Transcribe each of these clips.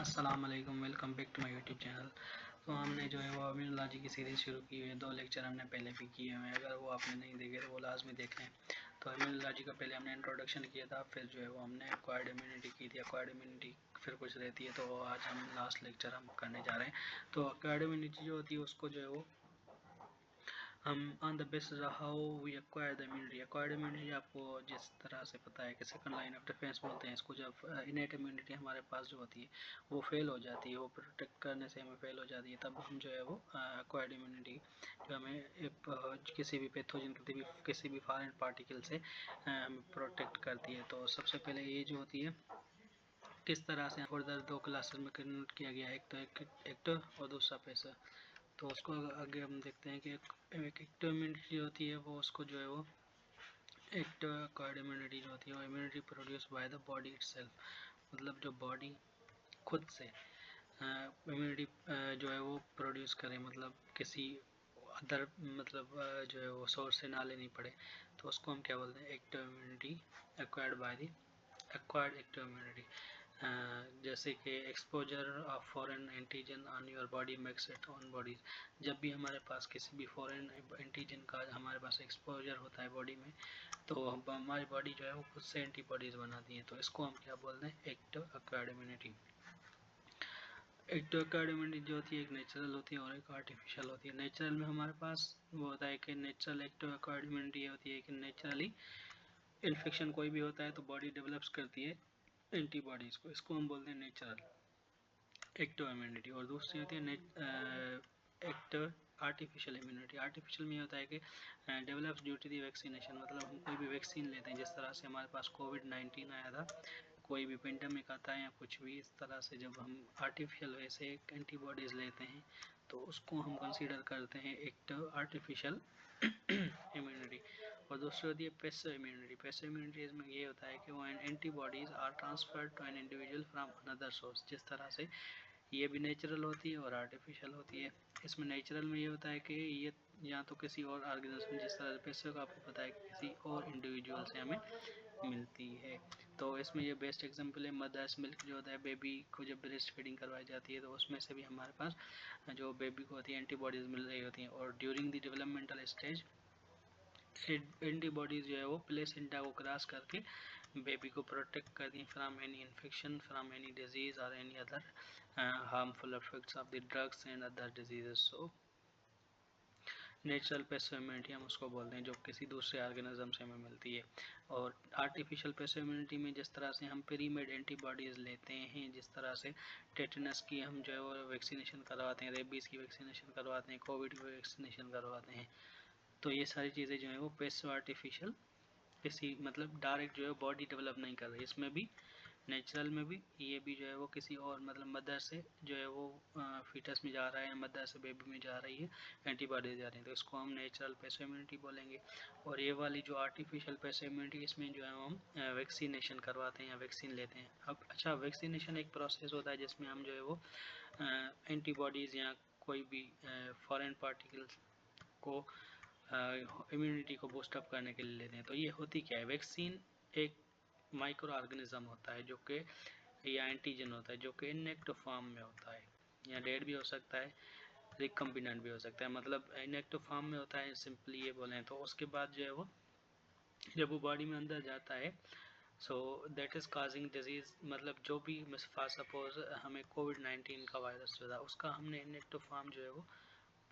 अस्सलाम वालेकुम, welcome back to my YouTube channel. तो हमने जो है वो इम्यूनोलॉजी की सीरीज़ शुरू की हुई है। 2 लेक्चर हमने पहले भी किए हुए हैं, अगर वो आपने नहीं देखे तो वो लाजमी देख लें। तो इम्यूनोलॉजी का पहले हमने इंट्रोडक्शन किया था, फिर जो है वो हमने एक्वायर्ड इम्यूनिटी की थी। एक्वायर्ड इम्यूनिटी फिर कुछ रहती है, तो आज हम लास्ट लेक्चर हम करने जा रहे हैं। तो एक्वायर्ड इम्यूनिटी जो होती है उसको जो है वो हम on the basis of how we acquire the immunity. Acquired immunity आपको जिस तरह से पता है कि सेकंड लाइन ऑफ डिफेंस बोलते हैं इसको। जब इनेट इम्यूनिटी हमारे पास जो होती है वो फेल हो जाती है, वो प्रोटेक्ट करने से हमें फेल हो जाती है, तब हम जो है वो एक्वायर्ड इम्यूनिटी जो हमें किसी भी पैथोजन किसी भी फॉरेन पार्टिकल से हमें प्रोटेक्ट करती है। तो सबसे पहले ये जो होती है किस तरह से फर्दर 2 क्लासेस में कन्वर्ट किया गया है, एक तो एक्टर और दूसरा पैसा। तो उसको आगे हम देखते हैं कि एक एक्टिव इम्यूनिटी जो होती है वो उसको जो है वो एक्टिव एक्वायर्ड इम्यूनिटी जो होती है वो immunity produce by the body itself. मतलब जो बॉडी खुद से इम्यूनिटी जो है वो प्रोड्यूस करे, मतलब किसी अदर मतलब जो है वो सोर्स से ना लेनी पड़े, तो उसको हम क्या बोलते हैं, active immunity acquired by the acquired active immunity. जैसे कि exposure of foreign antigen on your body makes it on bodies. जब भी हमारे पास किसी भी फॉरेन एंटीजन का हमारे पास एक्सपोजर होता है बॉडी में, तो हमारी बॉडी जो है वो खुद से एंटीबॉडीज बनाती है। तो इसको हम क्या बोलते हैं, active acquired immunity. Active acquired immunity जो होती है एक नेचुरल होती है और एक आर्टिफिशियल होती है। नेचुरल में हमारे पास वो होता है कि नेचुरल एक्टिव एक्वायर्ड इम्यूनिटी होती है कि नेचुरली इन्फेक्शन कोई भी होता है तो बॉडी डेवलप्स करती है एंटीबॉडीज को, इसको हम बोलते हैं नेचुरल एक्टिव इम्यूनिटी। और दूसरी होती है एक्टिव आर्टिफिशियल इम्यूनिटी। आर्टिफिशियल में होता है कि develops due to the vaccination. मतलब हम कोई भी वैक्सीन लेते हैं, जिस तरह से हमारे पास कोविड-19 आया था, कोई भी पेंडेमिक आता है या कुछ भी, इस तरह से जब हम आर्टिफिशियल वे से एंटीबॉडीज लेते हैं तो उसको हम कंसीडर करते हैं एक्टिव आर्टिफिशियल इम्यूनिटी। और दूसरी होती है पैसिव इम्यूनिटी। पैसिव इम्यूनिटी में ये होता है कि वो antibodies are transferred to an individual from another source. जिस तरह से ये भी नेचुरल होती है और आर्टिफिशियल होती है। इसमें नेचुरल में ये होता है कि ये या तो किसी और ऑर्गेनिज्म, जिस तरह से पैसिव का आपको पता है कि किसी और इंडिविजुअल से हमें मिलती है। तो इसमें ये बेस्ट एग्जांपल है मदर्स मिल्क जो होता है, बेबी को जब ब्रेस्ट फीडिंग करवाई जाती है तो उसमें से भी हमारे पास जो बेबी को होती है एंटीबॉडीज मिल रही होती हैं। और during the developmental stage antibodies जो है वो प्लेसेंटा को क्रॉस करके बेबी को प्रोटेक्ट करती हैं from any infection, from any disease और any other harmful effects of the drugs and other diseases. So natural passive immunity हम उसको बोलते हैं जो किसी दूसरे ऑर्गेनिज्म से हमें मिलती है। और आर्टिफिशियल पैसिव इम्यूनिटी में जिस तरह से हम प्रीमेड एंटीबॉडीज लेते हैं, जिस तरह से टेटनस की हम जो है वो वैक्सीनेशन करवाते हैं, रेबीज़ की वैक्सीनेशन करवाते हैं, कोविड की वैक्सीनेशन करवाते हैं, तो ये सारी चीज़ें जो है वो पैसिव आर्टिफिशियल किसी मतलब डायरेक्ट जो है बॉडी डेवलप नहीं कर रही। इसमें भी नेचुरल में भी ये भी जो है वो किसी और मतलब मदर से जो है वो फीटस में जा रहा है या मदर से बेबी में जा रही है, एंटीबॉडीज जा रही है, तो इसको हम नेचुरल पैसिव इम्यूनिटी बोलेंगे। और ये वाली जो आर्टिफिशियल पैसिव इम्यूनिटी, इसमें जो है हम वैक्सीनेशन करवाते हैं या वैक्सीन लेते हैं। अब अच्छा, वैक्सीनेशन एक प्रोसेस होता है जिसमें हम जो है वो एंटीबॉडीज़ या कोई भी फॉरेन पार्टिकल्स को इम्यूनिटी को बूस्टअप करने के लिए लेते हैं। तो ये होती क्या है, वैक्सीन एक माइक्रो ऑर्गेनिज्म होता है जो कि या एंटीजन होता है जो कि इनएक्टिव फॉर्म में होता है, या डेड भी हो सकता है, रिकम्बिनेंट भी हो सकता है। मतलब इनएक्टिव फॉर्म में होता है, सिंपली ये बोलें तो। उसके बाद जो है वो जब वो बॉडी में अंदर जाता है, so that is causing disease. मतलब जो भी फॉर सपोज हमें कोविड-19 का वायरस जो था उसका हमने इनएक्टिव फॉर्म जो है वो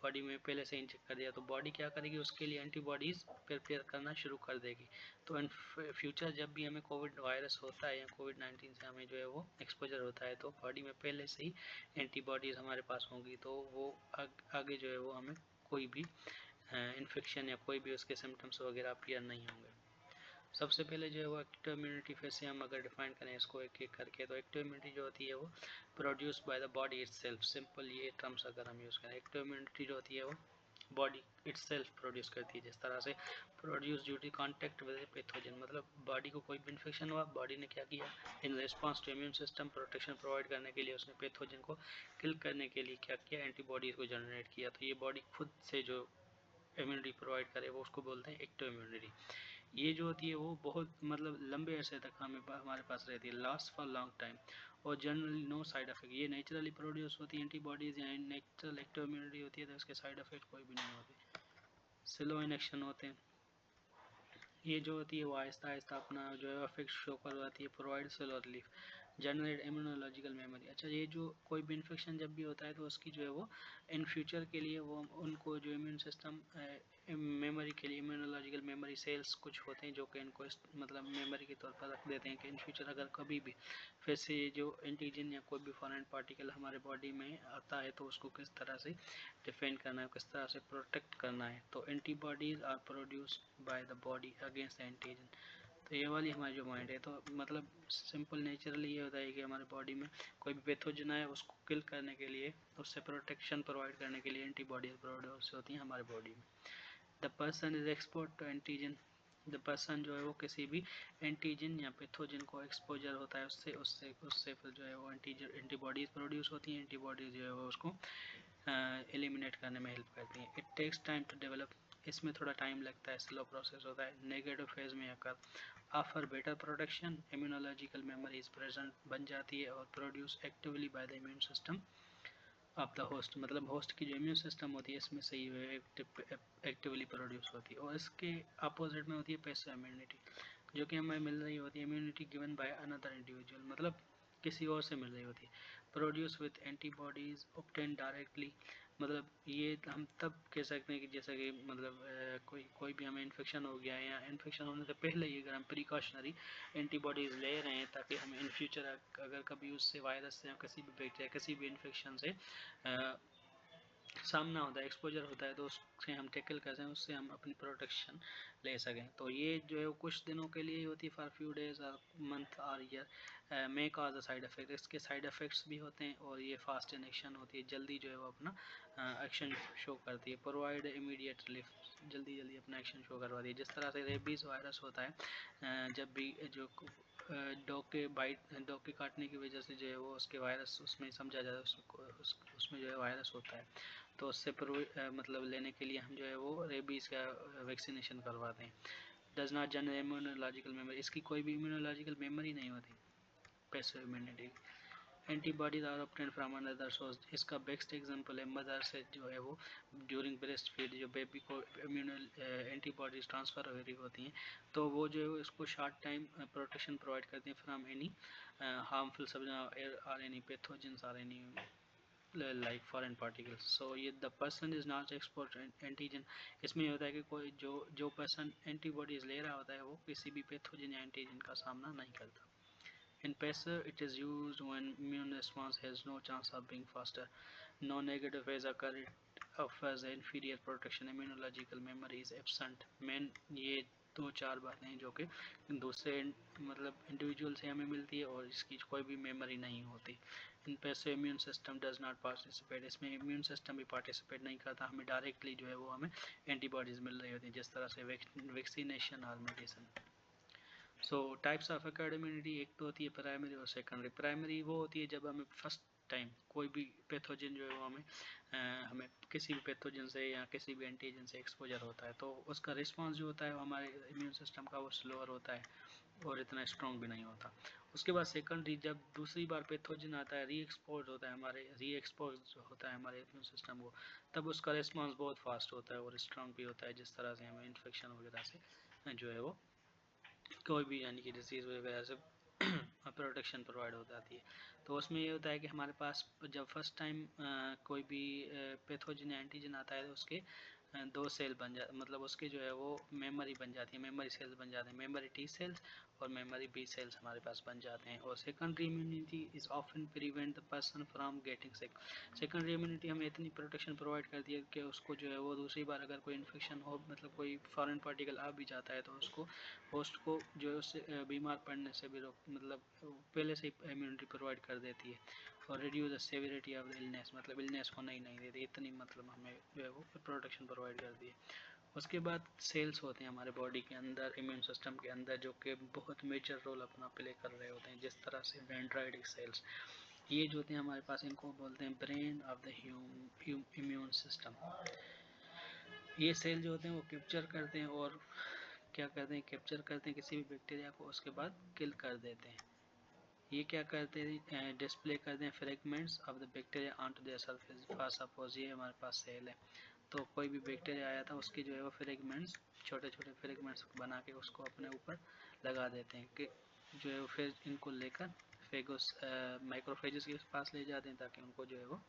बॉडी में पहले से इंजेक्ट कर दिया, तो बॉडी क्या करेगी, उसके लिए एंटीबॉडीज़ प्रिपेयर करना शुरू कर देगी। तो इन फ्यूचर जब भी हमें कोविड वायरस होता है या कोविड-19 से हमें जो है वो एक्सपोजर होता है, तो बॉडी में पहले से ही एंटीबॉडीज़ हमारे पास होंगी, तो वो आगे जो है वो हमें कोई भी इन्फेक्शन या कोई भी उसके सिम्टम्स वगैरह अपीयर नहीं होंगे। सबसे पहले जो है वो एक्टिव इम्यूनिटी फिर से हम अगर डिफाइन करें इसको एक एक करके, तो एक्टिव इम्यूनिटी जो होती है वो produce by the body itself. Simple ये टर्म्स अगर हम यूज़ करें, एक्टिव इम्यूनिटी जो होती है वो बॉडी इटसेल्फ प्रोड्यूस करती है। जिस तरह से produce due to contact with pathogen, मतलब बॉडी को कोई भी इन्फेक्शन हुआ, बॉडी ने क्या किया, in response to immune system protection provide करने के लिए उसने पैथोजन को किल करने के लिए क्या किया, एंटीबॉडीज को जनरेट किया। तो ये बॉडी खुद से जो इम्यूनिटी प्रोवाइड करे वो उसको बोलते हैं एक्टिव इम्यूनिटी। ये जो होती है वो बहुत मतलब लंबे अरसे तक हमारे पास रहती है, लास्ट फॉर लॉन्ग टाइम, और जनरली नो साइड इफेक्ट। ये नेचुरली प्रोड्यूस होती है एंटीबॉडीज या नेचुरल एक्टिव इम्यूनिटी होती है, तो इसके साइड इफेक्ट कोई भी नहीं होते, स्लो इन एक्शन होते हैं। ये जो होती है वो आहिस्ता आहिस्ता अपना जो है इफेक्ट शो करवाती है, provide cell relief, generate immunological memory. अच्छा, ये जो कोई भी इन्फेक्शन जब भी होता है तो उसकी जो है वो इन फ्यूचर के लिए वो उनको जो इम्यून सिस्टम मेमोरी के लिए इम्यूनोलॉजिकल मेमोरी सेल्स कुछ होते हैं जो कि इनको मतलब मेमोरी के तौर पर रख देते हैं कि इन फ्यूचर अगर कभी भी फिर से ये जो एंटीजन या कोई भी फॉरेन पार्टिकल हमारे बॉडी में आता है तो उसको किस तरह से डिफेंड करना है, किस तरह से प्रोटेक्ट करना है। तो antibodies are produced by the body against the antigen. तो ये वाली हमारी जो माइंड है, तो मतलब सिंपल नेचुरली ये होता है कि हमारे बॉडी में कोई भी पैथोजन है उसको किल करने के लिए, उससे प्रोटेक्शन प्रोवाइड करने के लिए एंटीबॉडीज प्रोड्यूस होती हैं हमारे बॉडी में। The person is export to antigen, the person जो है वो किसी भी एंटीजन या पैथोजन को एक्सपोजर होता है, उससे उससे उससे फिर जो है वो एंटीबॉडीज प्रोड्यूस होती हैं, एंटीबॉडीज जो है वो उसको एलिमिनेट करने में हेल्प करती हैं। It takes time to develop, इसमें थोड़ा टाइम लगता है, स्लो प्रोसेस होता है। नेगेटिव फेज में आकर after better protection immunological memory is present बन जाती है और produce actively by the immune system of the host, मतलब होस्ट की जो इम्यून सिस्टम होती है इसमें सही एक्टिवली प्रोड्यूस होती है। और इसके अपोजिट में होती है पैसिव इम्यूनिटी, जो कि हमें मिल रही होती है immunity given by another individual, मतलब किसी और से मिल रही होती है। Produce with antibodies obtain directly, मतलब ये हम तब कह सकते हैं कि जैसा कि मतलब कोई भी हमें इन्फेक्शन हो गया है या इन्फेक्शन होने से पहले ही अगर हम प्रिकॉशनरी एंटीबॉडीज ले रहे हैं ताकि हम इन फ्यूचर अगर कभी उससे वायरस से या किसी भी बैक्टीरिया किसी भी इन्फेक्शन से सामना होता है, एक्सपोजर होता है, तो उससे हम टैकल कर सकें, उससे हम अपनी प्रोटेक्शन ले सकें। तो ये जो है कुछ दिनों के लिए होती है, फॉर फ्यू डेज और मंथ और year, may cause the side effect, इसके साइड इफेक्ट्स भी होते हैं। और ये फास्ट इन एक्शन होती है, जल्दी जो है वो अपना एक्शन शो करती है। प्रोवाइड इमीडिएट रिलीफ, जल्दी जल्दी अपना एक्शन शो करवाती है। जिस तरह से रेबीज वायरस होता है, जब भी जो डॉग के काटने की वजह से जो है वो उसके वायरस उसमें समझा जाता है, उसमें जो है वायरस होता है, तो उससे मतलब लेने के लिए हम जो है वो रेबीज़ का वैक्सीनेशन करवाते हैं। Does not generate immunological memory, इसकी कोई भी इम्यूनोलॉजिकल मेमोरी नहीं होती, passive immunity. Antibodies are obtain from another source, इसका बेस्ट एग्जांपल है मदर से जो है वो ड्यूरिंग ब्रेस्ट फीड जो बेबी को एंटीबॉडीज ट्रांसफ़र हो रही होती हैं, तो वो जो है उसको शॉर्ट टाइम प्रोटेक्शन प्रोवाइड करती हैं फ्रॉम एनी हार्मफुल सब्जेक्ट और एनी पैथोजेंस और एनी लाइक फॉरेन पार्टिकल्स। सो ये the person is not export antigen, इसमें ये होता है कि कोई जो पर्सन एंटीबॉडीज ले रहा होता है वो किसी भी पैथोजन या एंटीजन का सामना नहीं करता। In PESA, it is used when immune response has no chance of being faster. No negative phase occur. It offers inferior protection. Immunological memory is absent. Main ये दो चार बातें हैं जो कि दूसरे मतलब इंडिविजुअल से हमें मिलती है और इसकी कोई भी मेमोरी नहीं होती। इन पैसे immune system does not participate, इसमें इम्यून सिस्टम भी पार्टिसिपेट नहीं करता, हमें डायरेक्टली जो है वो हमें एंटीबॉडीज मिल रही होती है जिस तरह से वैक्सीनेशन और medicine. So types of acquired immunity, एक तो होती है प्राइमरी और सेकेंडरी। प्राइमरी वो होती है जब हमें फर्स्ट टाइम कोई भी पैथोजन जो है वो हमें किसी भी पैथोजन से या किसी भी एंटीजन से एक्सपोजर होता है, तो उसका रिस्पांस जो होता है वो हमारे इम्यून सिस्टम का वो स्लोअर होता है और इतना स्ट्रॉन्ग भी नहीं होता। उसके बाद सेकेंडरी, जब दूसरी बार पैथोजन आता है, री एक्सपोज होता है हमारे इम्यून सिस्टम को, तब उसका रिस्पांस बहुत फास्ट होता है और स्ट्रॉन्ग भी होता है, जिस तरह से हमें इन्फेक्शन वगैरह से जो है वो कोई भी यानी कि डिसीज़ वगैरह से प्रोटेक्शन प्रोवाइड हो जाती है। तो उसमें ये होता है कि हमारे पास जब फर्स्ट टाइम कोई भी पैथोजन या एंटीजन आता है तो उसके दो सेल बन जा मतलब उसके जो है वो मेमोरी बन जाती है, मेमोरी सेल्स बन जाते हैं, मेमोरी टी सेल्स और मेमोरी बी सेल्स हमारे पास बन जाते हैं। और secondary immunity is often prevent the person from getting sick. Secondary immunity हमें इतनी प्रोटेक्शन प्रोवाइड करती है कि उसको जो है वो दूसरी बार अगर कोई इन्फेक्शन हो, मतलब कोई फॉरेन पार्टिकल आ भी जाता है तो उसको होस्ट को जो है उससे बीमार पड़ने से भी रोक मतलब पहले से ही इम्यूनिटी प्रोवाइड कर देती है। और reduce the severity of the illness, मतलब इलनेस होना ही नहीं देती, इतनी मतलब हमें जो है वो प्रोटेक्शन प्रोवाइड करती है। उसके बाद सेल्स होते हैं हमारे बॉडी के अंदर, इम्यून सिस्टम के अंदर, जो कि बहुत मेजर रोल अपना प्ले कर रहे होते हैं, जिस तरह से डेंड्राइटिक सेल्स, ये जो होते हैं हमारे पास, इनको बोलते हैं brain of the immune system. ये सेल जो होते हैं वो कैप्चर करते हैं और क्या करते हैं, कैप्चर करते हैं किसी भी बैक्टीरिया को, उसके बाद किल कर देते हैं। ये क्या करते हैं, डिस्प्ले करते हैं fragments of the bacteria on to their surface. For suppose ये हमारे पास सेल है, तो कोई भी बैक्टीरिया आया था, उसकी जो है वो फ्रेगमेंट्स, छोटे छोटे फ्रेगमेंट्स बना के उसको अपने ऊपर लगा देते हैं कि जो है वो फिर इनको लेकर फेगोस माइक्रोफेजेस के पास ले जाते हैं ताकि उनको जो है वो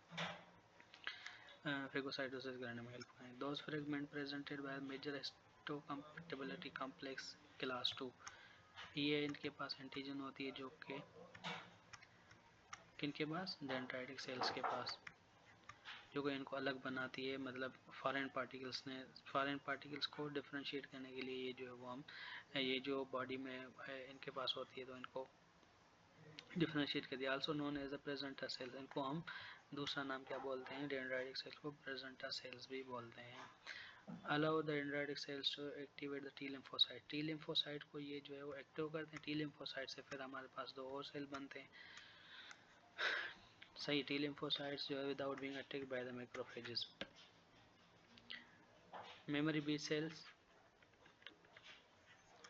फेगोसाइटोसिस करने में हेल्प करें। Those fragment presented by major histocompatibility complex class 2, ये इनके पास एंटीजन होती है जो कि किनके पास, डेंड्राइटिक सेल्स के पास, जो कि इनको अलग बनाती है। मतलब फॉरेन पार्टिकल्स को डिफरेंशिएट करने के लिए ये जो है वो हम ये जो बॉडी में इनके पास होती है तो इनको डिफरेंशिएट कर दिया। Also known as a presenter cells, इनको हम दूसरा नाम क्या बोलते हैं, डेंड्राइटिक सेल्स को प्रेजेंटा सेल्स भी बोलते हैं। Allow the dendritic cells to activate the T lymphocyte, T lymphocyte को ये जो है वो एक्टिव करते हैं। टी लिम्फोसाइट से फिर हमारे पास दो और सेल बनते हैं, सही। टी लिम्फोसाइट्स जो है without being attacked by the macrophages. Memory B cells,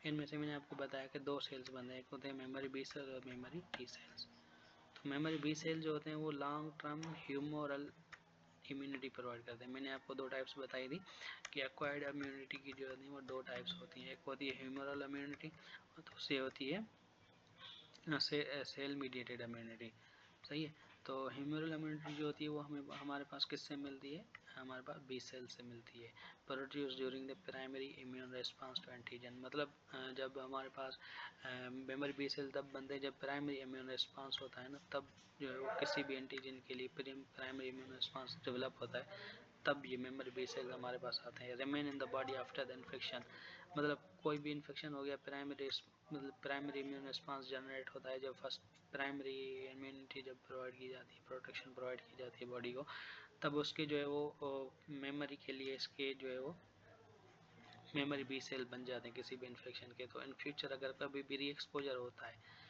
इनमें से मैंने आपको बताया कि दो सेल्स बनते हैं, एक होते हैं मेमोरी बी सेल और मेमोरी टी सेल्स। तो मेमोरी बी सेल जो होते हैं वो long term humoral immunity provide करते हैं। मैंने आपको दो टाइप्स बताई थी कि एक्वायर्ड इम्यूनिटी की जो होती है वो दो टाइप्स होती हैं, एक होती है ह्यूमोरल इम्यूनिटी और दूसरी होती है सेल मीडिएटेड इम्यूनिटी, सही है। तो ह्यूमरल इम्यूनिटी जो होती है वो हमें हमारे पास किससे मिलती है, हमारे पास बी सेल से मिलती है। Produce during the primary immune response to antigen, मतलब जब हमारे पास मेमोरी बी सेल तब बनते हैं जब प्राइमरी इम्यून रिस्पांस होता है ना, तब जो है वो किसी भी एंटीजन के लिए प्राइमरी इम्यून रिस्पांस डेवलप होता है, तब ये मेमोरी बी सेल हमारे पास आते हैं। Remain in the body after the infection, मतलब कोई भी इन्फेक्शन हो गया, प्राइमरी इम्यून रिस्पांस जनरेट होता है जब फर्स्ट प्राइमरी इम्यूनिटी जब प्रोवाइड की जाती है, प्रोटेक्शन प्रोवाइड की जाती है बॉडी को, तब उसके जो है वो मेमोरी के लिए इसके जो है वो मेमोरी बी सेल बन जाते हैं किसी भी इन्फेक्शन के। तो इन फ्यूचर अगर कभी भी री एक्सपोजर होता है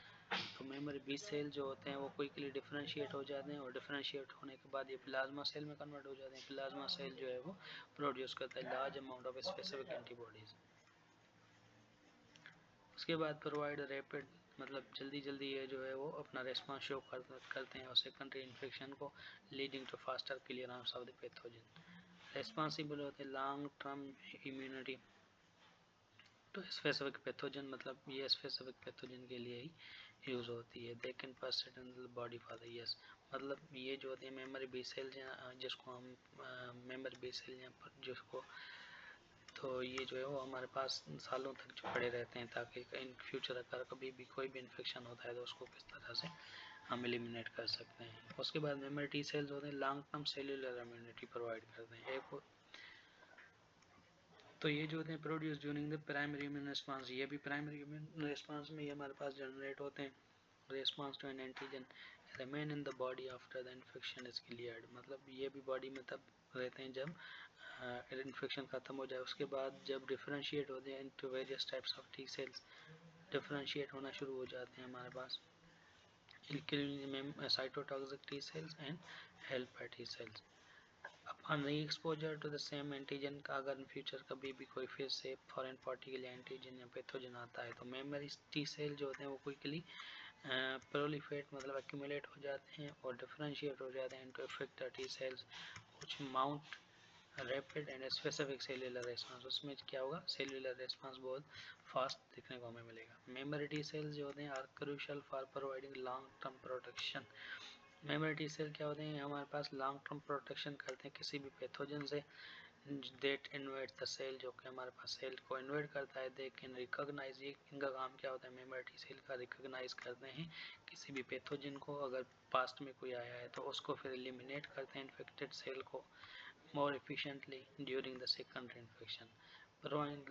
तो मेमोरी बी सेल जो होते हैं वो क्विकली डिफरेंशिएट हो जाते हैं, और डिफरेंशिएट होने के बाद ये प्लाज्मा सेल में कन्वर्ट हो जाते हैं। प्लाज्मा सेल जो है वो प्रोड्यूस करता है large amount of specific antibodies. उसके बाद प्रोवाइड रैपिड, मतलब जल्दी जल्दी ये जो है वो अपना रेस्पॉन्स शो करते हैं और सेकेंडरी इन्फेक्शन को, leading to faster clearance of the pathogen. Responsible होते हैं long term immunity to specific pathogen, मतलब ये स्पेसिफिक पैथोजन के लिए ही यूज़ होती है। They can persist in the body for the years, मतलब ये जो होती है मेमोरी बी सेल जिसको हम मेमोरी बी सेल जिसको, तो ये जो है वो हमारे पास सालों तक जो पड़े रहते हैं ताकि इन फ्यूचर अगर कभी भी कोई भी इन्फेक्शन होता है तो उसको किस तरह से हम एलिमिनेट कर सकते हैं। उसके बाद मेमोरी टी सेल्स होते हैं long term cellular immunity provide करते हैं। एक तो ये जो होते हैं produce during the primary immune response, ये भी प्राइमरी इम्यून रिस्पांस में ही हमारे पास जनरेट होते हैं। Response to an antigen, remain in the body after the infection is cleared, मतलब ये भी बॉडी में तब रहते हैं जब इन्फेक्शन खत्म हो जाए। उसके बाद जब डिफरेंशिएट होते हैं into various types of T cells, differentiate होना शुरू हो जाते हैं हमारे पास, including cytotoxic T cells and helper T cells. Upon re exposure to the same antigen का, अगर इन फ्यूचर कभी भी कोई फिर से फॉरेन पार्टिकल या एंटीजन या पैथोजन आता है तो मेमोरी टी सेल जो होते हैं वो क्विकली प्रोलिफेट, मतलब एक्यूमुलेट हो जाते हैं और डिफरेंशिएट हो जाते हैं इनटू इफेक्टर टी सेल्स कुछ mount rapid and specific cellular response. उसमें क्या होगा, सेल्यूलर रेस्पॉन्स बहुत फास्ट देखने को हमें मिलेगा। मेमोरी टी सेल्स जो होते हैं are crucial for providing long term protection. Memory T cell क्या होते हैं, हमारे पास लॉन्ग टर्म प्रोटेक्शन करते हैं किसी भी पैथोजन से डेट इन्वेट द सेल, जो कि हमारे पास सेल को इन्वेट करता है। दे कैन रिकॉग्नाइज, ये इनका काम क्या होता है, मेमोरी टी सेल का रिकॉग्नाइज करते हैं किसी भी पैथोजन को, अगर पास्ट में कोई आया है तो उसको फिर एलिमिनेट करते हैं इन्फेक्टेड सेल को more efficiently during the secondary infection. Provide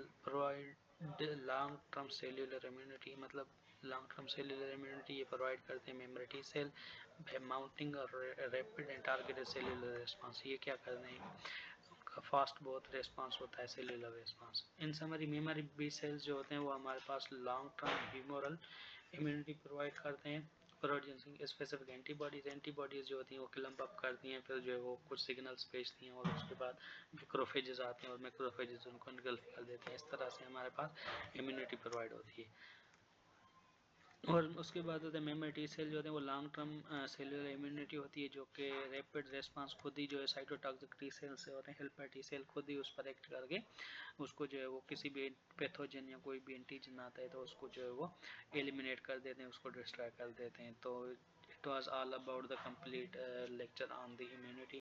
long term cellular immunity, मतलब long term cellular immunity ये provide करते हैं memory T cell by mounting a rapid and targeted cellular response। ये क्या करते हैं, उनका फास्ट बहुत रिस्पांस होता है, cellular response. In summary memory B cells जो होते हैं वो हमारे पास long term humoral immunity provide करते हैं प्रोड्यूसिंग स्पेसिफिक एंटीबॉडीज जो होती हैं वो क्लम्प अप करती हैं, फिर जो है वो कुछ सिग्नल्स भेजती हैं और उसके बाद मैक्रोफेजेस आते हैं और मैक्रोफेजेस उनको इनगल्फ कर देते हैं। इस तरह से हमारे पास इम्यूनिटी प्रोवाइड होती है। और उसके बाद होते हैं मेमोरी टी सेल जो होते हैं वो लॉन्ग टर्म सेलुलर इम्यूनिटी होती है, जो कि रैपिड रेस्पॉन्स खुद ही जो है साइटोटॉक्सिक टी सेल से होते हैं, हेल्पर टी सेल खुद ही उस पर एक्ट करके उसको जो है वो किसी भी पैथोजन या कोई भी एंटीजन आता है तो उसको जो है वो एलिमिनेट कर देते हैं, उसको डिस्ट्रॉय कर देते हैं। तो it was all about the complete lecture on the immunity.